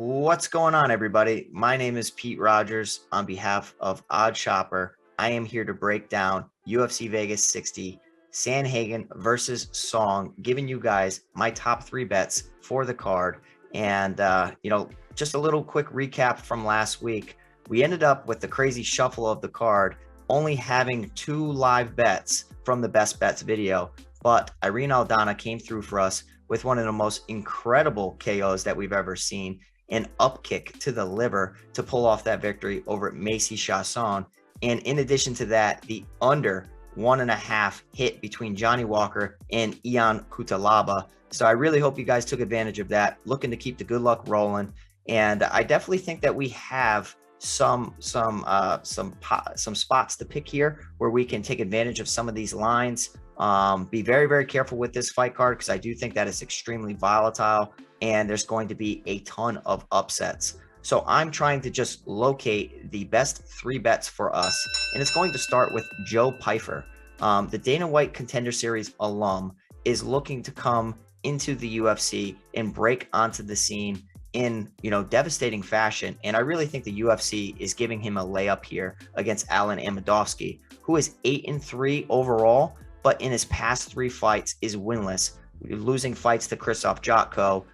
What's going on, everybody? My name is Pete Rogers. On behalf of Odd Shopper, I am here to break down UFC Vegas 60, Sandhagen versus Song, giving you guys my top three bets for the card. And, just a little quick recap from last week. We ended up with the crazy shuffle of the card, only having two live bets from the Best Bets video. But Irene Aldana came through for us with one of the most incredible KOs that we've ever seen, an up kick to the liver to pull off that victory over at Macy Chasson. And in addition to that, the under 1.5 hit between Johnny Walker and Ian Cutelaba. So I really hope you guys took advantage of that, looking to keep the good luck rolling. And I definitely think that we have some spots to pick here where we can take advantage of some of these lines. Be very, very careful with this fight card because I do think that it's extremely volatile and there's going to be a ton of upsets. So I'm trying to just locate the best three bets for us. And it's going to start with Joe Pyfer. The Dana White Contender Series alum is looking to come into the UFC and break onto the scene in, devastating fashion. And I really think the UFC is giving him a layup here against Alan Amedovski, who is 8-3 overall, but in his past three fights is winless, losing fights to Krzysztof Jotko,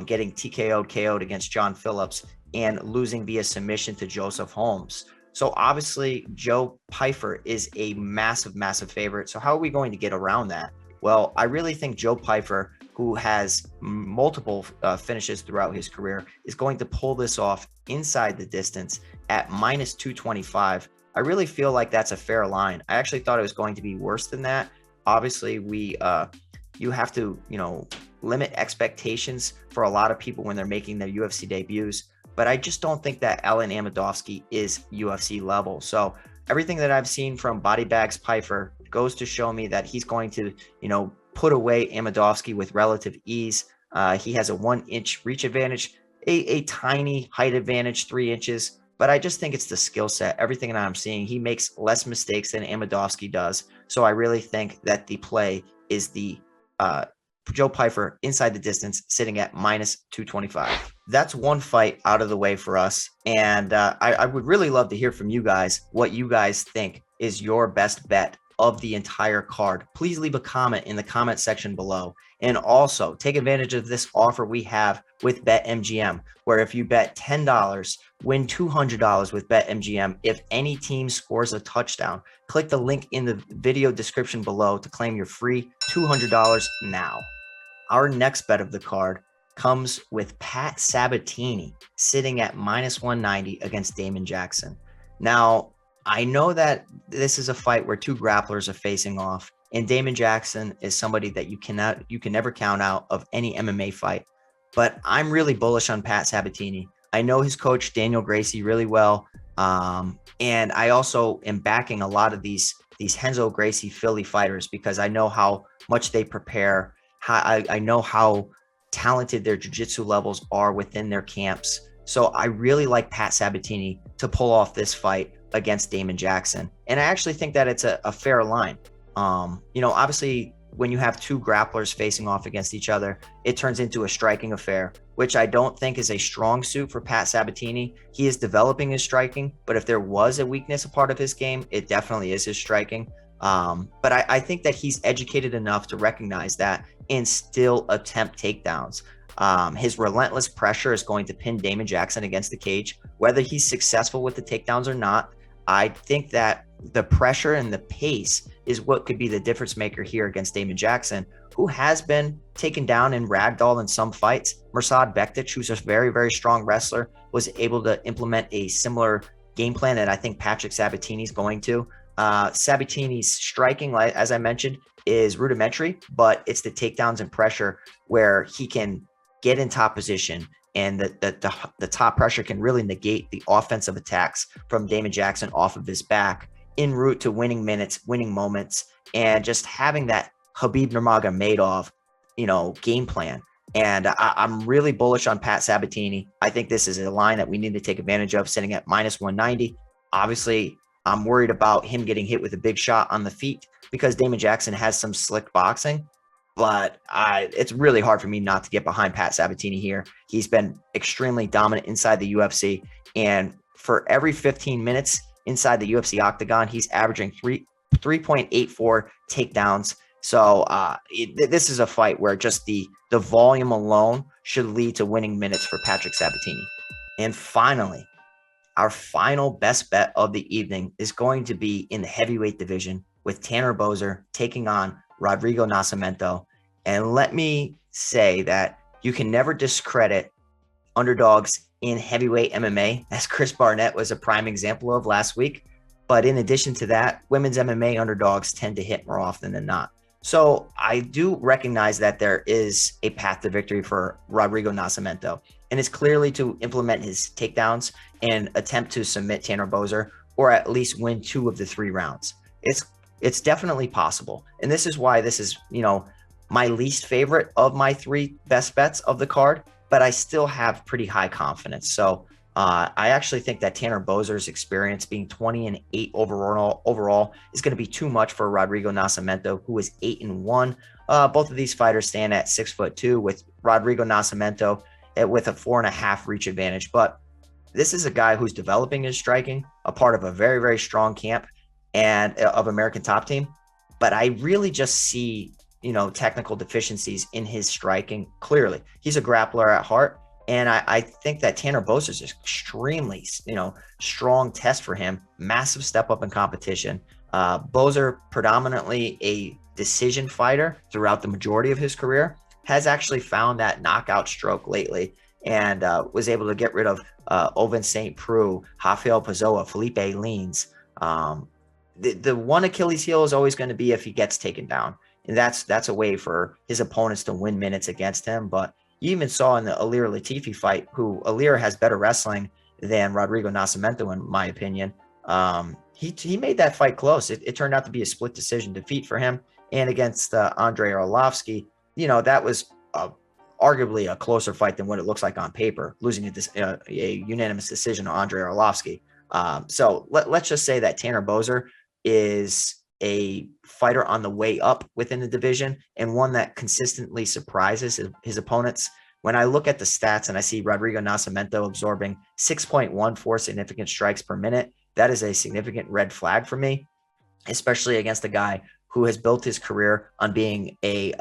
getting KO'd against John Phillips, and losing via submission to Joseph Holmes. So obviously, Joe Pyfer is a massive, massive favorite. So how are we going to get around that? Well, I really think Joe Pyfer, who has multiple finishes throughout his career, is going to pull this off inside the distance at minus 225. I really feel like that's a fair line. I actually thought it was going to be worse than that. Obviously, you have to, limit expectations for a lot of people when they're making their UFC debuts. But I just don't think that Alan Amedovski is UFC level. So everything that I've seen from Body Bags Pyfer goes to show me that he's going to, put away Amedovski with relative ease. He has a 1-inch reach advantage, a tiny height advantage, 3 inches. But I just think it's the skill set. Everything that I'm seeing, he makes less mistakes than Amedovski does. So I really think that the play is the Joe Pyfer inside the distance, sitting at minus 225. That's one fight out of the way for us. And I would really love to hear from you guys what you guys think is your best bet of the entire card. Please leave a comment in the comment section below. And also take advantage of this offer we have with BetMGM, where if you bet $10, win $200 with BetMGM if any team scores a touchdown. Click the link in the video description below to claim your free $200 now. Our next bet of the card comes with Pat Sabatini sitting at minus 190 against Damon Jackson. Now, I know that this is a fight where two grapplers are facing off, and Damon Jackson is somebody that you can never count out of any MMA fight. But I'm really bullish on Pat Sabatini. I know his coach Daniel Gracie really well, and I also am backing a lot of these Renzo Gracie Philly fighters because I know how much they prepare. I know how talented their jiu-jitsu levels are within their camps. So I really like Pat Sabatini to pull off this fight against Damon Jackson. And I actually think that it's a fair line. Obviously, when you have two grapplers facing off against each other, it turns into a striking affair, which I don't think is a strong suit for Pat Sabatini. He is developing his striking, but if there was a weakness, a part of his game, it definitely is his striking. But I think that he's educated enough to recognize that and still attempt takedowns. His relentless pressure is going to pin Damon Jackson against the cage. Whether he's successful with the takedowns or not, I think that the pressure and the pace is what could be the difference maker here against Damon Jackson, who has been taken down and ragdolled in some fights. Mirsad Bektic, who's a very, very strong wrestler, was able to implement a similar game plan that I think Patrick Sabatini's going to. Sabatini's striking, as I mentioned, is rudimentary, but it's the takedowns and pressure where he can get in top position, and the top pressure can really negate the offensive attacks from Damon Jackson off of his back en route to winning minutes, winning moments, and just having that Khabib Nurmagomedov, game plan. And I'm really bullish on Pat Sabatini. I think this is a line that we need to take advantage of, sitting at minus 190. Obviously, I'm worried about him getting hit with a big shot on the feet because Damon Jackson has some slick boxing. but it's really hard for me not to get behind Pat Sabatini here. He's been extremely dominant inside the UFC, and for every 15 minutes inside the UFC octagon, he's averaging 3.84 takedowns. So this is a fight where just the volume alone should lead to winning minutes for Patrick Sabatini. And finally, our final best bet of the evening is going to be in the heavyweight division with Tanner Boser taking on Rodrigo Nascimento. And let me say that you can never discredit underdogs in heavyweight MMA, as Chris Barnett was a prime example of last week. But in addition to that, women's MMA underdogs tend to hit more often than not. So I do recognize that there is a path to victory for Rodrigo Nascimento, and it's clearly to implement his takedowns and attempt to submit Tanner Boser, or at least win 2 of the 3 rounds. It's definitely possible. And this is why this is, my least favorite of my 3 best bets of the card, but I still have pretty high confidence. So I actually think that Tanner Boser's experience being 20-8 overall is going to be too much for Rodrigo Nascimento, who is 8-1. Both of these fighters stand at 6'2", with Rodrigo Nascimento with a 4.5 reach advantage. But this is a guy who's developing his striking, a part of a very, very strong camp and of American Top Team. But I really just see, technical deficiencies in his striking. Clearly, he's a grappler at heart. And I think that Tanner Boser is extremely, strong test for him. Massive step up in competition. Boser, predominantly a decision fighter throughout the majority of his career, has actually found that knockout stroke lately and was able to get rid of Ovince St. Preux, Rafael Pazoa, Felipe Lins. The one Achilles heel is always going to be if he gets taken down. And that's a way for his opponents to win minutes against him. But you even saw in the Ilir Latifi fight, who Ilir has better wrestling than Rodrigo Nascimento, in my opinion. He made that fight close. It turned out to be a split decision defeat for him. And against Andrei Arlovski, that was arguably a closer fight than what it looks like on paper, losing a unanimous decision on Andrei Arlovski. So let's just say that Tanner Boser is a fighter on the way up within the division, and one that consistently surprises his opponents. When I look at the stats and I see Rodrigo Nascimento absorbing 6.14 significant strikes per minute, that is a significant red flag for me, especially against a guy who has built his career on being a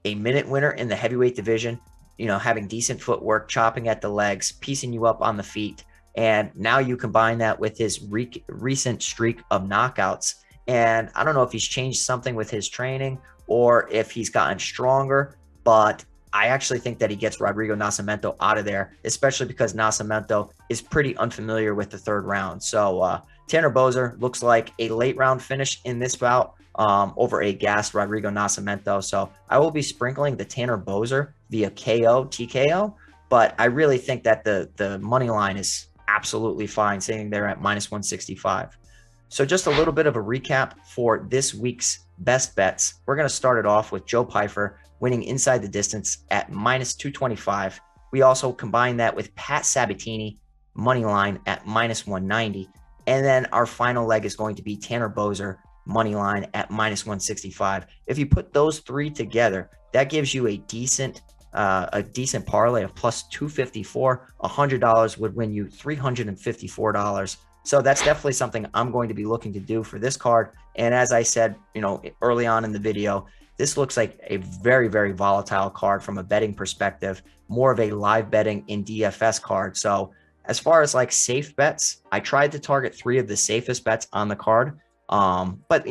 minute winner in the heavyweight division, having decent footwork, chopping at the legs, piecing you up on the feet. And now you combine that with his recent streak of knockouts. And I don't know if he's changed something with his training or if he's gotten stronger, but I actually think that he gets Rodrigo Nascimento out of there, especially because Nascimento is pretty unfamiliar with the 3rd round. So Tanner Boser looks like a late round finish in this bout over a gassed Rodrigo Nascimento. So I will be sprinkling the Tanner Boser via KO, TKO, but I really think that the money line is absolutely fine, sitting there at -165. So just a little bit of a recap for this week's best bets. We're going to start it off with Joe Pyfer winning inside the distance at -225. We also combine that with Pat Sabatini money line at -190. And then our final leg is going to be Tanner Boser money line at -165. If you put those 3 together, that gives you a decent parlay of +254. $100 would win you $354. So that's definitely something I'm going to be looking to do for this card. And as I said, early on in the video, this looks like a very, very volatile card from a betting perspective, more of a live betting in DFS card. So as far as like safe bets, I tried to target 3 of the safest bets on the card. But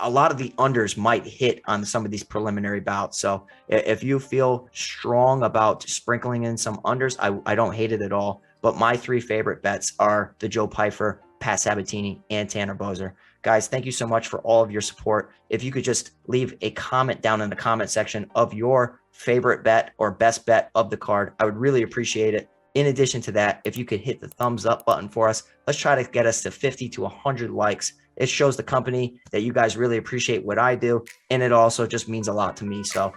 a lot of the unders might hit on some of these preliminary bouts. So if you feel strong about sprinkling in some unders, I don't hate it at all. But my 3 favorite bets are the Joe Pyfer, Pat Sabatini, and Tanner Boser. Guys, thank you so much for all of your support. If you could just leave a comment down in the comment section of your favorite bet or best bet of the card, I would really appreciate it. In addition to that, if you could hit the thumbs up button for us, let's try to get us to 50 to 100 likes. It shows the company that you guys really appreciate what I do, and it also just means a lot to me. So,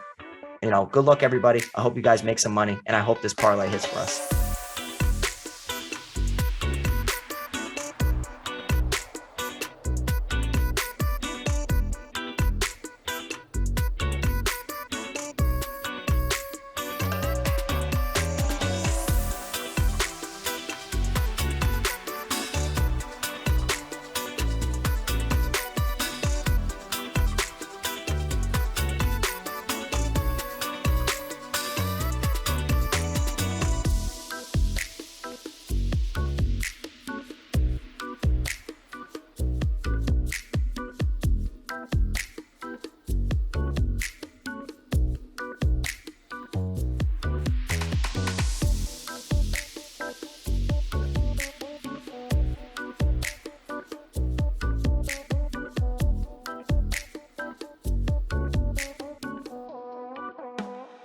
good luck, everybody. I hope you guys make some money, and I hope this parlay hits for us.